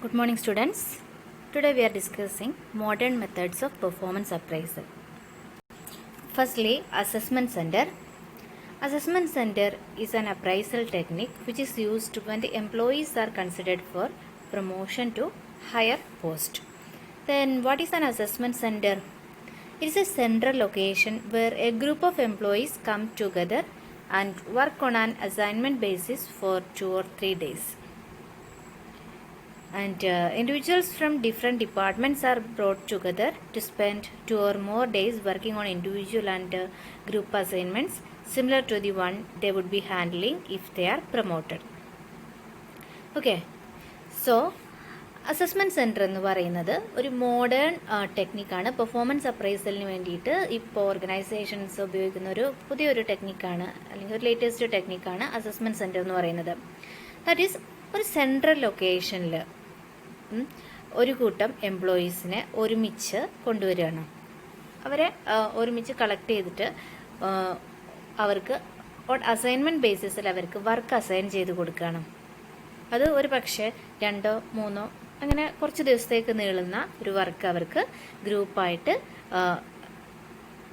Good morning, students. Today we are discussing modern methods of performance appraisal. Firstly, assessment center. Assessment center is an appraisal technique which is used when the employees are considered for promotion to higher post. Then what is an assessment center? It is a central location where a group of employees come together and work on an assignment basis for 2 or 3 days. And individuals from different departments are brought together to spend 2 or more days working on individual and group assignments similar to the one they would be handling if they are promoted. Okay, so assessment centre എന്ന് പറയുന്നത് ഒരു modern ടെക്നിക്കാണ്. Performance അപ്രൈസലിന് വേണ്ടിയിട്ട് ഇപ്പോൾ organisations ഉപയോഗിക്കുന്ന ഒരു പുതിയൊരു ടെക്നിക്കാണ്, അല്ലെങ്കിൽ ഒരു ലേറ്റസ്റ്റ് ടെക്നിക്കാണ് അസസ്മെൻറ്റ് സെൻറ്റർ എന്ന് പറയുന്നത്. ദാറ്റ് ഈസ് ഒരു സെൻട്രൽ ലൊക്കേഷനിൽ ഒരു കൂട്ടം എംപ്ലോയീസിനെ ഒരുമിച്ച് കൊണ്ടുവരികയാണ്. അവരെ ഒരുമിച്ച് കളക്ട് ചെയ്തിട്ട് അവർക്ക് അസൈൻമെൻറ്റ് ബേസിസിൽ അവർക്ക് വർക്ക് അസൈൻ ചെയ്ത് കൊടുക്കുകയാണ്. അത് ഒരു പക്ഷേ 2 or 3 അങ്ങനെ കുറച്ച് ദിവസത്തേക്ക് നീളുന്ന ഒരു വർക്ക് അവർക്ക്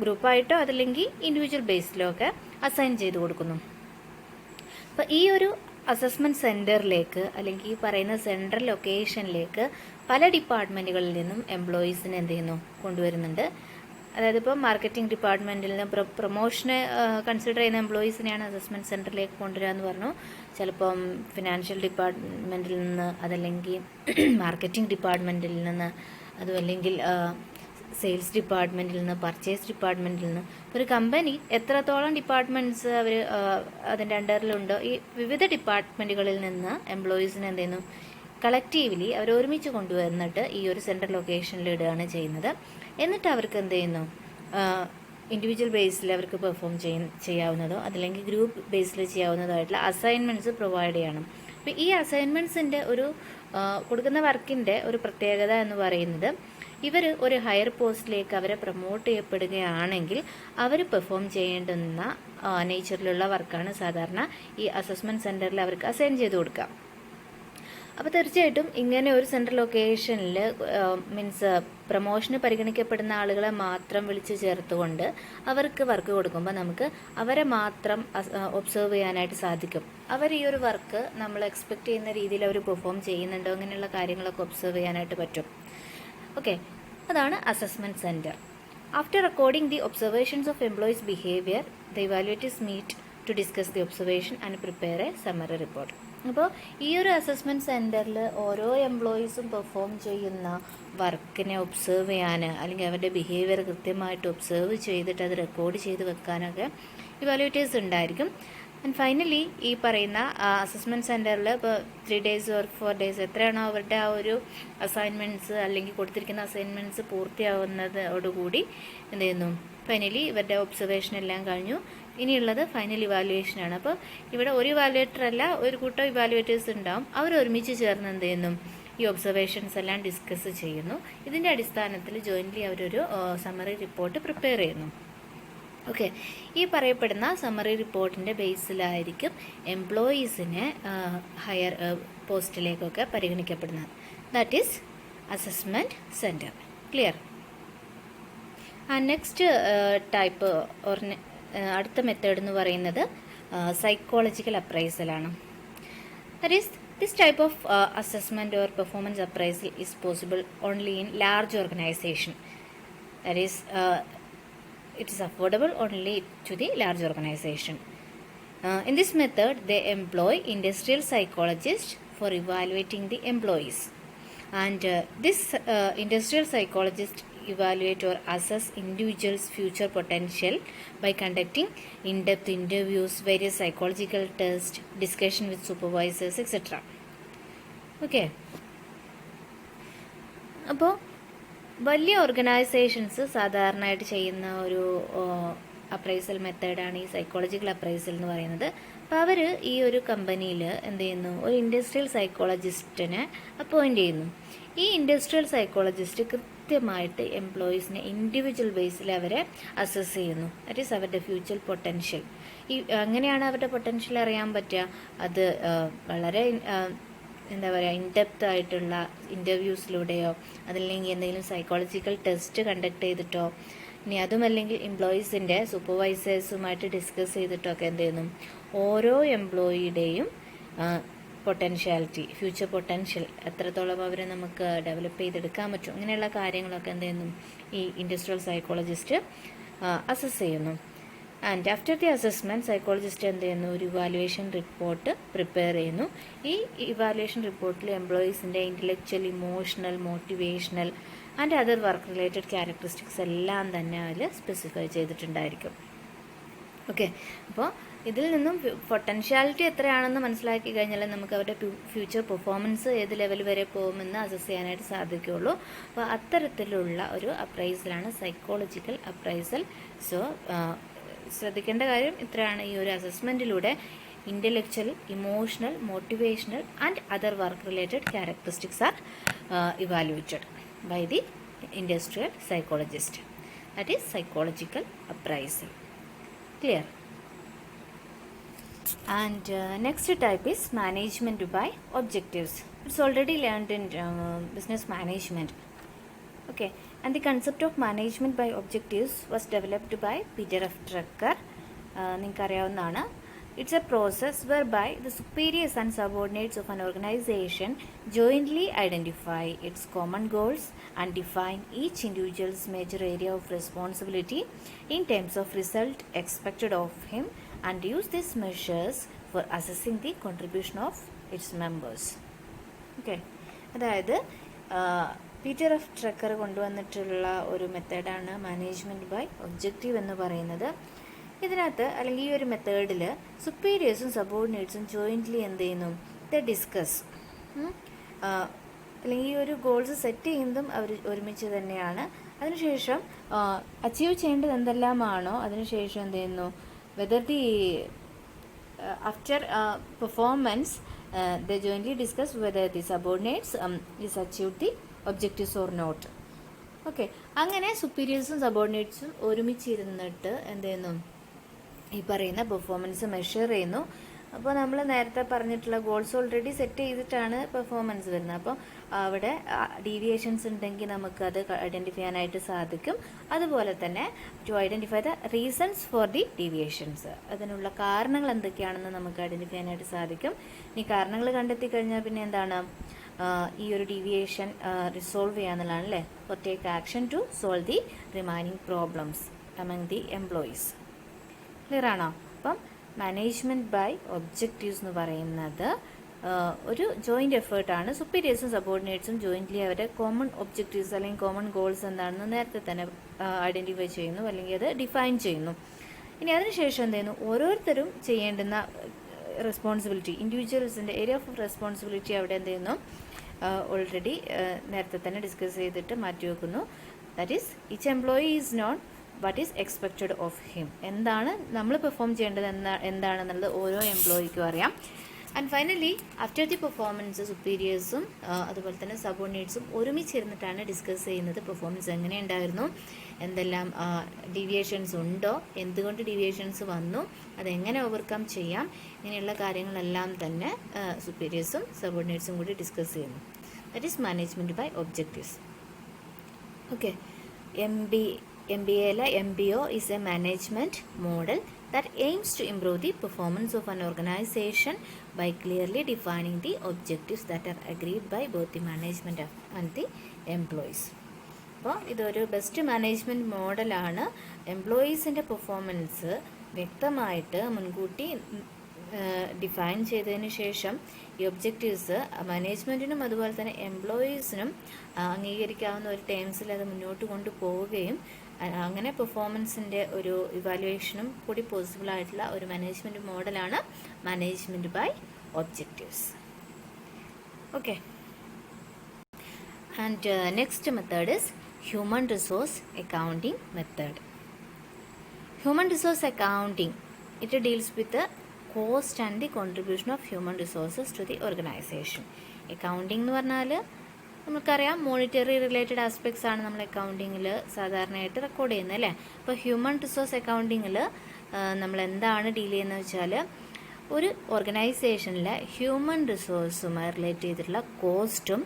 ഗ്രൂപ്പായിട്ടോ അതല്ലെങ്കിൽ ഇൻഡിവിജ്വൽ ബേസിലോ ഒക്കെ അസൈൻ ചെയ്ത് കൊടുക്കുന്നു. അപ്പോൾ ഈ ഒരു അസസ്മെൻറ്റ് സെൻറ്ററിലേക്ക് അല്ലെങ്കിൽ ഈ പറയുന്ന സെൻട്രൽ ലൊക്കേഷനിലേക്ക് പല ഡിപ്പാർട്ട്മെൻറ്റുകളിൽ നിന്നും എംപ്ലോയീസിനെ എന്ത് ചെയ്യുന്നു കൊണ്ടുവരുന്നുണ്ട്. അതായത് ഇപ്പോൾ മാർക്കറ്റിംഗ് ഡിപ്പാർട്ട്മെൻറ്റിൽ നിന്ന് പ്രൊമോഷന് കൺസിഡർ ചെയ്യുന്ന എംപ്ലോയീസിനെയാണ് അസസ്മെൻറ്റ് സെൻറ്ററിലേക്ക് കൊണ്ടുവരിക എന്ന് പറഞ്ഞു. ചിലപ്പം ഫിനാൻഷ്യൽ ഡിപ്പാർട്ട്മെൻറ്റിൽ നിന്ന്, അതല്ലെങ്കിൽ മാർക്കറ്റിംഗ് ഡിപ്പാർട്ട്മെൻറ്റിൽ നിന്ന്, അതുമല്ലെങ്കിൽ സെയിൽസ് ഡിപ്പാർട്ട്മെൻറ്റിൽ നിന്ന്, പർച്ചേസ് ഡിപ്പാർട്ട്മെൻറ്റിൽ നിന്ന്. ഒരു കമ്പനി എത്രത്തോളം ഡിപ്പാർട്ട്മെൻറ്റ്സ് അവർ അതിൻ്റെ അണ്ടറിലുണ്ടോ ഈ വിവിധ ഡിപ്പാർട്ട്മെൻറ്റുകളിൽ നിന്ന് എംപ്ലോയീസിനെ എന്ത് ചെയ്യുന്നു കളക്റ്റീവ്ലി അവർ ഒരുമിച്ച് കൊണ്ടുവന്നിട്ട് ഈ ഒരു സെൻട്രൽ ലൊക്കേഷനിൽ ഇടുകയാണ് ചെയ്യുന്നത്. എന്നിട്ട് അവർക്ക് എന്ത് ചെയ്യുന്നു ഇൻഡിവിജ്വൽ ബേസിൽ അവർക്ക് പെർഫോം ചെയ്യാവുന്നതോ അതല്ലെങ്കിൽ ഗ്രൂപ്പ് ബേസിൽ ചെയ്യാവുന്നതോ ആയിട്ടുള്ള അസൈൻമെൻറ്റ്സ് പ്രൊവൈഡ് ചെയ്യണം. അപ്പോൾ ഈ അസൈൻമെൻറ്റ്സിൻ്റെ ഒരു കൊടുക്കുന്ന വർക്കിൻ്റെ ഒരു പ്രത്യേകത എന്ന് പറയുന്നത് ഇവർ ഒരു ഹയർ പോസ്റ്റിലേക്ക് അവരെ പ്രൊമോട്ട് ചെയ്യപ്പെടുകയാണെങ്കിൽ അവർ പെർഫോം ചെയ്യേണ്ടുന്ന നേച്ചറിലുള്ള വർക്കാണ് സാധാരണ ഈ അസസ്മെൻറ്റ് സെൻറ്ററിൽ അവർക്ക് അസൈൻ ചെയ്ത് കൊടുക്കുക. അപ്പോൾ തീർച്ചയായിട്ടും ഇങ്ങനെ ഒരു സെൻട്രൽ ലൊക്കേഷനിൽ മീൻസ് പ്രൊമോഷന് പരിഗണിക്കപ്പെടുന്ന ആളുകളെ മാത്രം വിളിച്ച് ചേർത്തുകൊണ്ട് അവർക്ക് വർക്ക് കൊടുക്കുമ്പോൾ നമുക്ക് അവരെ മാത്രം ഒബ്സർവ് ചെയ്യാനായിട്ട് സാധിക്കും. അവർ ഈ ഒരു വർക്ക് നമ്മൾ എക്സ്പെക്റ്റ് ചെയ്യുന്ന രീതിയിൽ അവർ പെർഫോം ചെയ്യുന്നുണ്ടോ അങ്ങനെയുള്ള കാര്യങ്ങളൊക്കെ ഒബ്സർവ് ചെയ്യാനായിട്ട് പറ്റും. ഓക്കെ, അതാണ് assessment centre. After recording the observations of employees behaviour the evaluators meet to discuss the observation and prepare a summary report. അപ്പോൾ ഈ ഒരു അസസ്മെൻറ്റ് സെൻറ്ററിൽ ഓരോ എംപ്ലോയീസും പെർഫോം ചെയ്യുന്ന വർക്കിനെ ഒബ്സർവ് ചെയ്യാൻ അല്ലെങ്കിൽ അവരുടെ ബിഹേവിയർ കൃത്യമായിട്ട് ഒബ്സർവ് ചെയ്തിട്ട് അത് റെക്കോർഡ് ചെയ്ത് വെക്കാനൊക്കെ ഇവാലുവേറ്റേഴ്സ് ഉണ്ടായിരിക്കും. ആൻഡ് ഫൈനലി ഈ പറയുന്ന അസസ്മെൻറ്റ് സെൻറ്ററിൽ ഇപ്പോൾ 3 days or 4 days എത്രയാണോ അവരുടെ ആ ഒരു അസൈൻമെൻറ്റ്സ് അല്ലെങ്കിൽ കൊടുത്തിരിക്കുന്ന അസൈൻമെൻറ്റ്സ് പൂർത്തിയാവുന്നതോടുകൂടി എന്ത് ചെയ്യുന്നു ഫൈനലി ഇവരുടെ ഒബ്സർവേഷൻ എല്ലാം കഴിഞ്ഞു. ഇനിയുള്ളത് ഫൈനൽ ഇവാലുവേഷനാണ്. അപ്പോൾ ഇവിടെ ഒരു ഇവാലുവേറ്റർ അല്ല, ഒരു കൂട്ടം ഇവാലുവേറ്റേഴ്സ് ഉണ്ടാവും. അവർ ഒരുമിച്ച് ചേർന്ന് എന്ത് ചെയ്യുന്നു ഈ ഒബ്സർവേഷൻസ് എല്ലാം ഡിസ്കസ് ചെയ്യുന്നു. ഇതിൻ്റെ അടിസ്ഥാനത്തിൽ ജോയിൻ്റ്ലി അവരൊരു സമ്മറി റിപ്പോർട്ട് പ്രിപ്പയർ ചെയ്യുന്നു. ഓക്കെ, ഈ പറയപ്പെടുന്ന സമ്മറി റിപ്പോർട്ടിൻ്റെ ബേസിലായിരിക്കും എംപ്ലോയീസിനെ ഹയർ പോസ്റ്റിലേക്കൊക്കെ പരിഗണിക്കപ്പെടുന്നത്. That is assessment centre. Clear? Next type അടുത്ത മെത്തേഡ് എന്ന് പറയുന്നത് സൈക്കോളജിക്കൽ അപ്രൈസലാണ്. That is this type of assessment or performance appraisal is possible only in large organisation. That is it is affordable only to the large organization. In this method, they employ industrial psychologists for evaluating the employees. And this industrial psychologist evaluate or assess individuals' future potential by conducting in-depth interviews, various psychological tests, discussion with supervisors, etc. Okay. അപ്പോൾ വലിയ organisations സാധാരണയായിട്ട് ചെയ്യുന്ന ഒരു appraisal മെത്തേഡാണ് ഈ psychological appraisal എന്ന് പറയുന്നത്. അപ്പോൾ അവർ ഈ ഒരു കമ്പനിയിൽ എന്ത് ചെയ്യുന്നു ഒരു ഇൻഡസ്ട്രിയൽ സൈക്കോളജിസ്റ്റിനെ അപ്പോയിൻ്റ് ചെയ്യുന്നു. ഈ ഇൻഡസ്ട്രിയൽ സൈക്കോളജിസ്റ്റ് കൃത്യമായിട്ട് എംപ്ലോയീസിനെ ഇൻഡിവിജ്വൽ ബേസിൽ അവരെ അസസ് ചെയ്യുന്നു. ദാറ്റ് ഈസ് അവരുടെ ഫ്യൂച്ചർ പൊട്ടൻഷ്യൽ. അങ്ങനെയാണ് അവരുടെ പൊട്ടൻഷ്യൽ അറിയാൻ പറ്റുക. അത് വളരെ എന്താ പറയുക, ഇൻഡെപ്ത് ആയിട്ടുള്ള ഇൻ്റർവ്യൂസിലൂടെയോ അതല്ലെങ്കിൽ എന്തെങ്കിലും സൈക്കോളജിക്കൽ ടെസ്റ്റ് കണ്ടക്ട് ചെയ്തിട്ടോ, ഇനി അതുമല്ലെങ്കിൽ എംപ്ലോയീസിൻ്റെ സൂപ്പർവൈസേഴ്സുമായിട്ട് ഡിസ്കസ് ചെയ്തിട്ടോ ഒക്കെ എന്ത് ചെയ്യുന്നു, ഓരോ എംപ്ലോയിയുടെയും പൊട്ടൻഷ്യാലിറ്റി, ഫ്യൂച്ചർ പൊട്ടൻഷ്യൽ എത്രത്തോളം അവരെ നമുക്ക് ഡെവലപ്പ് ചെയ്തെടുക്കാൻ പറ്റും, ഇങ്ങനെയുള്ള കാര്യങ്ങളൊക്കെ എന്ത് ചെയ്യുന്നു ഈ ഇൻഡസ്ട്രിയൽ സൈക്കോളജിസ്റ്റ് അസസ് ചെയ്യുന്നു. And after the assessment psychologist എന്ത് ചെയ്യുന്നു, ഒരു ഇവാലുവേഷൻ റിപ്പോർട്ട് പ്രിപ്പയർ ചെയ്യുന്നു. ഈ ഇവാലുവേഷൻ റിപ്പോർട്ടിൽ എംപ്ലോയീസിൻ്റെ intellectual, emotional, motivational and other work related characteristics എല്ലാം തന്നെ അതിൽ സ്പെസിഫൈ ചെയ്തിട്ടുണ്ടായിരിക്കും. ഓക്കെ, അപ്പോൾ ഇതിൽ നിന്നും പൊട്ടൻഷ്യാലിറ്റി എത്രയാണെന്ന് മനസ്സിലാക്കി കഴിഞ്ഞാൽ നമുക്ക് അവരുടെ ഫ്യൂച്ചർ പെർഫോമൻസ് ഏത് ലെവൽ വരെ പോകുമെന്ന് അസസ് ചെയ്യാനായിട്ട് സാധിക്കുകയുള്ളൂ. അപ്പോൾ അത്തരത്തിലുള്ള ഒരു അപ്രൈസലാണ് സൈക്കോളജിക്കൽ അപ്രൈസൽ. സോ ശ്രദ്ധിക്കേണ്ട കാര്യം ഇത്രയാണ്, ഈ ഒരു അസസ്മെൻറ്റിലൂടെ intellectual, emotional, motivational and other work related characteristics are evaluated by the industrial psychologist. That is psychological appraisal. Clear? And next type is management by objectives. It's already learned in business management. Okay, and the concept of management by objectives was developed by Peter F. Drucker. നിങ്ങൾക്ക് അറിയാവുന്നതാണ്. It's a process whereby the superiors and subordinates of an organization jointly identify its common goals and define each individual's major area of responsibility in terms of result expected of him and use these measures for assessing the contribution of its members. Okay, അതായത് Peter F Trekker കൊണ്ടുവന്നിട്ടുള്ള ഒരു മെത്തേഡാണ് management by objective എന്ന് പറയുന്നത്. ഇതിനകത്ത് അല്ലെങ്കിൽ ഈ ഒരു മെത്തേഡിൽ സുപ്പീരിയേഴ്സും സബോർഡിനേറ്റ്സും ജോയിൻ്റ്ലി എന്ത് ചെയ്യുന്നു, ദ ഡിസ്കസ്, അല്ലെങ്കിൽ ഈ ഒരു ഗോൾസ് സെറ്റ് ചെയ്യുന്നതും അവർ ഒരുമിച്ച് തന്നെയാണ്. അതിനുശേഷം അച്ചീവ് ചെയ്യേണ്ടത് എന്തെല്ലാമാണോ അതിനുശേഷം എന്ത് ചെയ്യുന്നു, whether the after performance the jointly discuss whether the subordinates is achieve the objectives or not. Okay, അങ്ങനെ സുപ്പീരിയേഴ്സും സബോർഡിനേറ്റ്സും ഒരുമിച്ചിരുന്നിട്ട് എന്ത് ചെയ്യുന്നു, ഈ പറയുന്ന പെർഫോമൻസ് മെഷർ ചെയ്യുന്നു. അപ്പോൾ നമ്മൾ നേരത്തെ പറഞ്ഞിട്ടുള്ള ഗോൾസ് ഓൾറെഡി സെറ്റ് ചെയ്തിട്ടാണ് പെർഫോമൻസ് വരുന്നത്. അപ്പോൾ അവിടെ ഡീവിയേഷൻസ് ഉണ്ടെങ്കിൽ നമുക്കത് ഐഡൻറ്റിഫൈ ചെയ്യാനായിട്ട് സാധിക്കും. അതുപോലെ തന്നെ to identify the reasons for the deviations, അതിനുള്ള കാരണങ്ങൾ എന്തൊക്കെയാണെന്ന് നമുക്ക് ഐഡൻറ്റിഫൈ ചെയ്യാനായിട്ട് സാധിക്കും. ഈ കാരണങ്ങൾ കണ്ടെത്തി കഴിഞ്ഞാൽ പിന്നെ എന്താണ്, ഈ ഒരു ഡീവിയേഷൻ റിസോൾവ് ചെയ്യാന്നുള്ളതാണ് അല്ലേ. അപ്പോൾ take action to solve the remaining problems among the employees. Clear ആണോ? അപ്പം മാനേജ്മെൻറ്റ് ബൈ ഒബ്ജക്റ്റീവ്സ് എന്ന് പറയുന്നത് ഒരു ജോയിൻ്റ് എഫേർട്ടാണ്. സുപ്പീരിയേഴ്സും സബോർഡിനേറ്റ്സും ജോയിൻ്റ്ലി അവരുടെ കോമൺ ഒബ്ജക്റ്റീവ്സ് അല്ലെങ്കിൽ കോമൺ ഗോൾസ് എന്താണെന്ന് നേരത്തെ തന്നെ ഐഡൻറ്റിഫൈ ചെയ്യുന്നു അല്ലെങ്കിൽ അത് ഡിഫൈൻ ചെയ്യുന്നു. ഇനി അതിനുശേഷം എന്ത് ചെയ്യുന്നു, ഓരോരുത്തരും ചെയ്യേണ്ടുന്ന റെസ്പോൺസിബിലിറ്റി, ഇൻഡിവിജ്വൽസിൻ്റെ ഏരിയ ഓഫ് റെസ്പോൺസിബിലിറ്റി അവിടെ എന്ത് ചെയ്യുന്നു, ഓൾറെഡി നേരത്തെ തന്നെ ഡിസ്കസ് ചെയ്തിട്ട് മാറ്റി വെക്കുന്നു. That is each employee is known what is expected of him, എന്താണ് നമ്മൾ പെർഫോം ചെയ്യേണ്ടത് എന്താണെന്നുള്ളത് ഓരോ എംപ്ലോയിക്കും അറിയാം. And finally after the performance സുപ്പീരിയേഴ്സും അതുപോലെ തന്നെ സബോർഡിനേറ്റ്സും ഒരുമിച്ചിരുന്നിട്ടാണ് ഡിസ്കസ് ചെയ്യുന്നത് പെർഫോമൻസ് എങ്ങനെ ഉണ്ടായിരുന്നു, എന്തെല്ലാം ഡീവിയേഷൻസ് ഉണ്ടോ, എന്തുകൊണ്ട് ഡീവിയേഷൻസ് വന്നു, അതെങ്ങനെ ഓവർകം ചെയ്യാം, ഇങ്ങനെയുള്ള കാര്യങ്ങളെല്ലാം തന്നെ സുപ്പീരിയേഴ്സും സബോർഡിനേറ്റ്സും കൂടി ഡിസ്കസ് ചെയ്യുന്നു. That is management by objectives. Okay, MBA MBO is a management model that aims to improve the performance of an organization by clearly defining the objectives that are agreed by both the management and the employees. അപ്പോൾ ഇതൊരു best management മോഡലാണ്. എംപ്ലോയീസിൻ്റെ performance വ്യക്തമായിട്ട് മുൻകൂട്ടി define ചെയ്തതിന് ശേഷം ഈ objectives മാനേജ്മെൻറ്റിനും അതുപോലെ തന്നെ എംപ്ലോയീസിനും അംഗീകരിക്കാവുന്ന ഒരു ടേംസിൽ അത് മുന്നോട്ട് കൊണ്ടുപോവുകയും അങ്ങനെ പെർഫോമൻസിൻ്റെ ഒരു ഇവാലുവേഷനും കൂടി പോസിബിൾ ആയിട്ടുള്ള ഒരു മാനേജ്മെൻറ്റ് മോഡലാണ് management by objectives. Okay, and next method is human resource accounting method. Human resource accounting it deals with cost and the contribution of human resources to the organisation. Accounting എന്ന് പറഞ്ഞാൽ നമുക്കറിയാം monetary related aspects ആണ് നമ്മൾ അക്കൗണ്ടിങ്ങിൽ സാധാരണയായിട്ട് record ചെയ്യുന്നത് അല്ലേ. അപ്പോൾ human resource അക്കൗണ്ടിങ്ങിൽ നമ്മൾ എന്താണ് ഡീൽ ചെയ്യുന്നത് വെച്ചാൽ ഒരു ഓർഗനൈസേഷനിലെ ഹ്യൂമൻ റിസോഴ്സുമായി റിലേറ്റ് ചെയ്തിട്ടുള്ള കോസ്റ്റും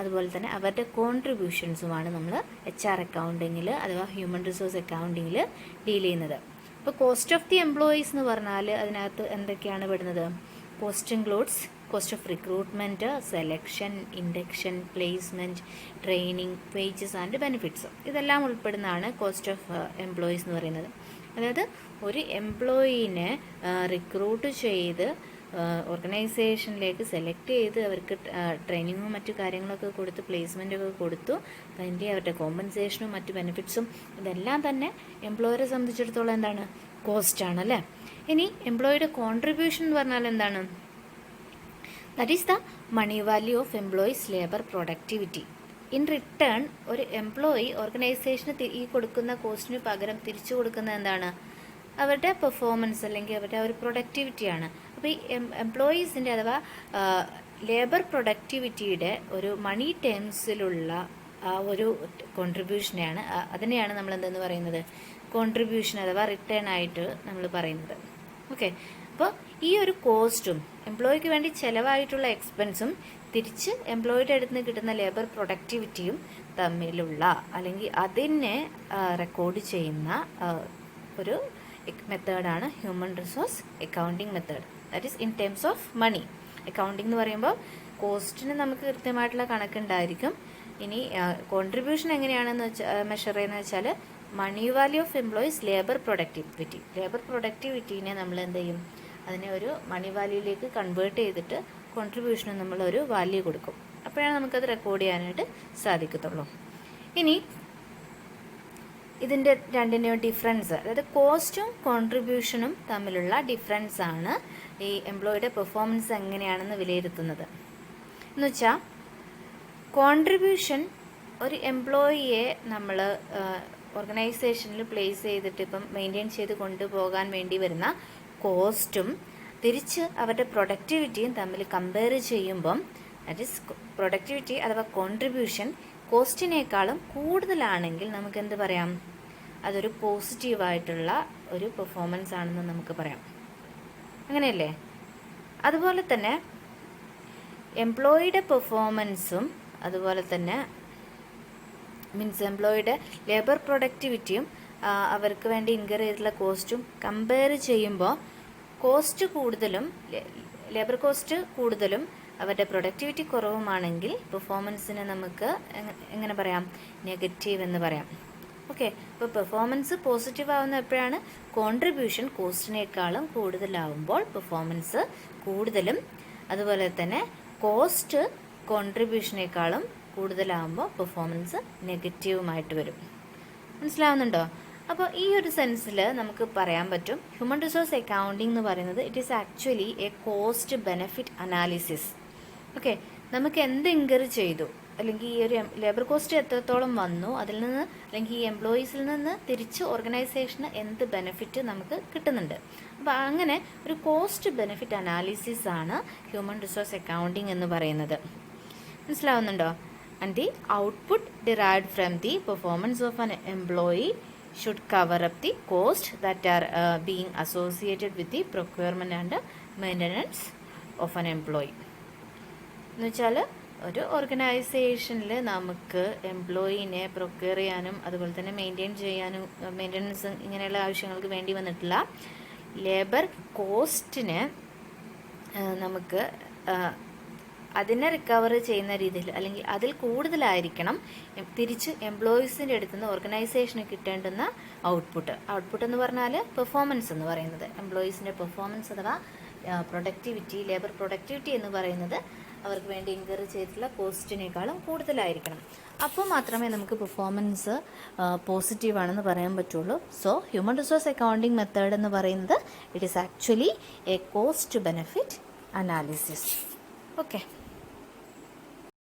അതുപോലെ തന്നെ അവരുടെ കോൺട്രിബ്യൂഷൻസുമാണ് നമ്മൾ HR അക്കൗണ്ടിങ്ങിൽ അഥവാ ഹ്യൂമൻ റിസോഴ്സ് അക്കൗണ്ടിങ്ങിൽ ഡീൽ ചെയ്യുന്നത്. ഇപ്പോൾ കോസ്റ്റ് ഓഫ് ദി എംപ്ലോയീസ് എന്ന് പറഞ്ഞാൽ അതിനകത്ത് എന്തൊക്കെയാണ് പെടുന്നത്? Cost includes cost of recruitment, selection, induction, placement, training, wages and benefits. ഇതെല്ലാം ഉൾപ്പെടുന്നതാണ് കോസ്റ്റ് ഓഫ് എംപ്ലോയീസ് എന്ന് പറയുന്നത്. അതായത് ഒരു എംപ്ലോയീനെ റിക്രൂട്ട് ചെയ്ത് ഓർഗനൈസേഷനിലേക്ക് സെലക്ട് ചെയ്ത് അവർക്ക് ട്രെയിനിങ്ങും മറ്റു കാര്യങ്ങളൊക്കെ കൊടുത്ത് പ്ലേസ്മെൻറ്റൊക്കെ കൊടുത്തു. അതിൻ്റെ അവരുടെ കോമ്പൻസേഷനും മറ്റു ബെനിഫിറ്റ്സും ഇതെല്ലാം തന്നെ എംപ്ലോയറെ സംബന്ധിച്ചിടത്തോളം എന്താണ്? കോസ്റ്റാണ് അല്ലേ. ഇനി എംപ്ലോയിയുടെ കോൺട്രിബ്യൂഷൻ എന്ന് പറഞ്ഞാൽ എന്താണ്? That is the money value of employees labour productivity. In return ഒരു എംപ്ലോയി ഓർഗനൈസേഷന് ഈ കൊടുക്കുന്ന കോസ്റ്റിന് പകരം തിരിച്ചു കൊടുക്കുന്നത് എന്താണ്? അവരുടെ പെർഫോമൻസ് അല്ലെങ്കിൽ അവരുടെ ഒരു പ്രൊഡക്ടിവിറ്റിയാണ്. അപ്പോൾ ഈ എംപ്ലോയീസിൻ്റെ അഥവാ ലേബർ പ്രൊഡക്ടിവിറ്റിയുടെ ഒരു മണി ടേംസിലുള്ള ഒരു കോൺട്രിബ്യൂഷനെയാണ് അതിനെയാണ് നമ്മൾ എന്തെന്ന് പറയുന്നത്? കോൺട്രിബ്യൂഷൻ അഥവാ റിട്ടേൺ ആയിട്ട് നമ്മൾ പറയുന്നത്. ഓക്കെ. അപ്പോൾ ഈ ഒരു കോസ്റ്റും എംപ്ലോയിക്ക് വേണ്ടി ചിലവായിട്ടുള്ള എക്സ്പെൻസും തിരിച്ച് എംപ്ലോയിയുടെ അടുത്ത് നിന്ന് കിട്ടുന്ന ലേബർ പ്രൊഡക്ടിവിറ്റിയും തമ്മിലുള്ള അല്ലെങ്കിൽ അതിനെ റെക്കോർഡ് ചെയ്യുന്ന ഒരു മെത്തേഡാണ് human resource accounting method. That is in terms of money. Accounting എന്ന് പറയുമ്പോൾ കോസ്റ്റിന് നമുക്ക് കൃത്യമായിട്ടുള്ള കണക്കുണ്ടായിരിക്കും. ഇനി കോൺട്രിബ്യൂഷൻ എങ്ങനെയാണെന്ന് മെഷർ ചെയ്യുന്നത് വെച്ചാൽ money value of employees labour productivity. Labour പ്രൊഡക്ടിവിറ്റീനെ നമ്മൾ എന്ത് ചെയ്യും? അതിനെ ഒരു മണി വാല്യൂയിലേക്ക് കൺവേർട്ട് ചെയ്തിട്ട് കോൺട്രിബ്യൂഷന് നമ്മളൊരു വാല്യൂ കൊടുക്കും. അപ്പോഴാണ് നമുക്കത് റെക്കോർഡ് ചെയ്യാനായിട്ട് സാധിക്കത്തുള്ളൂ. ഇനി ഇതിൻ്റെ രണ്ടിൻ്റെയും ഡിഫറൻസ്, അതായത് കോസ്റ്റും കോൺട്രിബ്യൂഷനും തമ്മിലുള്ള ഡിഫറൻസ് ആണ് ഈ എംപ്ലോയിയുടെ പെർഫോമൻസ് എങ്ങനെയാണെന്ന് വിലയിരുത്തുന്നത്. എന്ന് വെച്ചാൽ കോൺട്രിബ്യൂഷൻ ഒരു എംപ്ലോയിയെ നമ്മൾ ഓർഗനൈസേഷനിൽ പ്ലേസ് ചെയ്തിട്ട് ഇപ്പം മെയിൻറ്റെയിൻ ചെയ്ത് കൊണ്ടുപോകാൻ വേണ്ടി വരുന്ന കോസ്റ്റും തിരിച്ച് അവരുടെ പ്രൊഡക്ടിവിറ്റിയും തമ്മിൽ കമ്പയർ ചെയ്യുമ്പം ദാറ്റ് ഈസ് പ്രൊഡക്ടിവിറ്റി അഥവാ കോൺട്രിബ്യൂഷൻ കോസ്റ്റിനേക്കാളും കൂടുതലാണെങ്കിൽ നമുക്ക് എന്ത് പറയാം? അതൊരു പോസിറ്റീവായിട്ടുള്ള ഒരു പെർഫോമൻസ് ആണെന്ന് നമുക്ക് പറയാം. അങ്ങനെയല്ലേ? അതുപോലെ തന്നെ എംപ്ലോയിയുടെ പെർഫോമൻസും അതുപോലെ തന്നെ മീൻസ് എംപ്ലോയിയുടെ ലേബർ പ്രൊഡക്ടിവിറ്റിയും അവർക്ക് വേണ്ടി ഇൻകർ ചെയ്തിട്ടുള്ള കോസ്റ്റും കമ്പയർ ചെയ്യുമ്പോൾ കോസ്റ്റ് കൂടുതലും ലേബർ കോസ്റ്റ് കൂടുതലും അവരുടെ പ്രൊഡക്ടിവിറ്റി കുറവുമാണെങ്കിൽ പെർഫോമൻസിനെ നമുക്ക് എങ്ങനെ പറയാം? നെഗറ്റീവ് എന്ന് പറയാം. ഓക്കെ. അപ്പോൾ പെർഫോമൻസ് പോസിറ്റീവ് ആവുന്ന എപ്പോഴാണ്? കോൺട്രിബ്യൂഷൻ കോസ്റ്റിനേക്കാളും കൂടുതലാവുമ്പോൾ പെർഫോമൻസ് കൂടുതലും, അതുപോലെ തന്നെ കോസ്റ്റ് കോൺട്രിബ്യൂഷനേക്കാളും കൂടുതലാവുമ്പോൾ പെർഫോമൻസ് നെഗറ്റീവുമായിട്ട് വരും. മനസ്സിലാവുന്നുണ്ടോ? അപ്പോൾ ഈ ഒരു സെൻസിൽ നമുക്ക് പറയാൻ പറ്റും ഹ്യൂമൻ റിസോഴ്സ് അക്കൗണ്ടിങ് എന്ന് പറയുന്നത് it is actually A cost benefit analysis. Okay. നമുക്ക് എന്ത് ഇൻകർ ചെയ്തു അല്ലെങ്കിൽ ഈ ഒരു ലേബർ കോസ്റ്റ് എത്രത്തോളം വന്നു, അതിൽ നിന്ന് അല്ലെങ്കിൽ ഈ എംപ്ലോയീസിൽ നിന്ന് തിരിച്ച് ഓർഗനൈസേഷന് എന്ത് ബെനിഫിറ്റ് നമുക്ക് കിട്ടുന്നുണ്ട്. അപ്പോൾ അങ്ങനെ ഒരു കോസ്റ്റ് ബെനിഫിറ്റ് അനാലിസിസ് ആണ് ഹ്യൂമൻ റിസോഴ്സ് അക്കൗണ്ടിങ് എന്ന് പറയുന്നത്. മനസ്സിലാവുന്നുണ്ടോ? And the output derived from the performance of an employee should cover up the cost that are being associated with the procurement and maintenance of an employee. എന്ന് വെച്ചാൽ ഒരു ഓർഗനൈസേഷനിൽ നമുക്ക് എംപ്ലോയീനെ procure ചെയ്യാനും അതുപോലെ തന്നെ മെയിൻറ്റെയിൻ ചെയ്യാനും മെയിൻ്റനൻസ് ഇങ്ങനെയുള്ള ആവശ്യങ്ങൾക്ക് വേണ്ടി വന്നിട്ടുള്ള ലേബർ കോസ്റ്റിനെ നമുക്ക് അതിനെ റിക്കവർ ചെയ്യുന്ന രീതിയിൽ അല്ലെങ്കിൽ അതിൽ കൂടുതലായിരിക്കണം തിരിച്ച് എംപ്ലോയീസിൻ്റെ അടുത്ത് നിന്ന് ഓർഗനൈസേഷന് കിട്ടേണ്ടുന്ന ഔട്ട്പുട്ട് എന്ന് പറഞ്ഞാൽ പെർഫോമൻസ് എന്ന് പറയുന്നത് എംപ്ലോയീസിൻ്റെ പെർഫോമൻസ് അഥവാ പ്രൊഡക്ടിവിറ്റി ലേബർ പ്രൊഡക്ടിവിറ്റി എന്ന് പറയുന്നത് അവർക്ക് വേണ്ടി ഇൻകർ ചെയ്തിട്ടുള്ള കോസ്റ്റിനേക്കാളും കൂടുതലായിരിക്കണം. അപ്പോൾ മാത്രമേ നമുക്ക് പെർഫോമൻസ് പോസിറ്റീവാണെന്ന് പറയാൻ പറ്റുള്ളൂ. So human resource accounting method എന്ന് പറയുന്നത് it is actually A cost benefit analysis. Okay.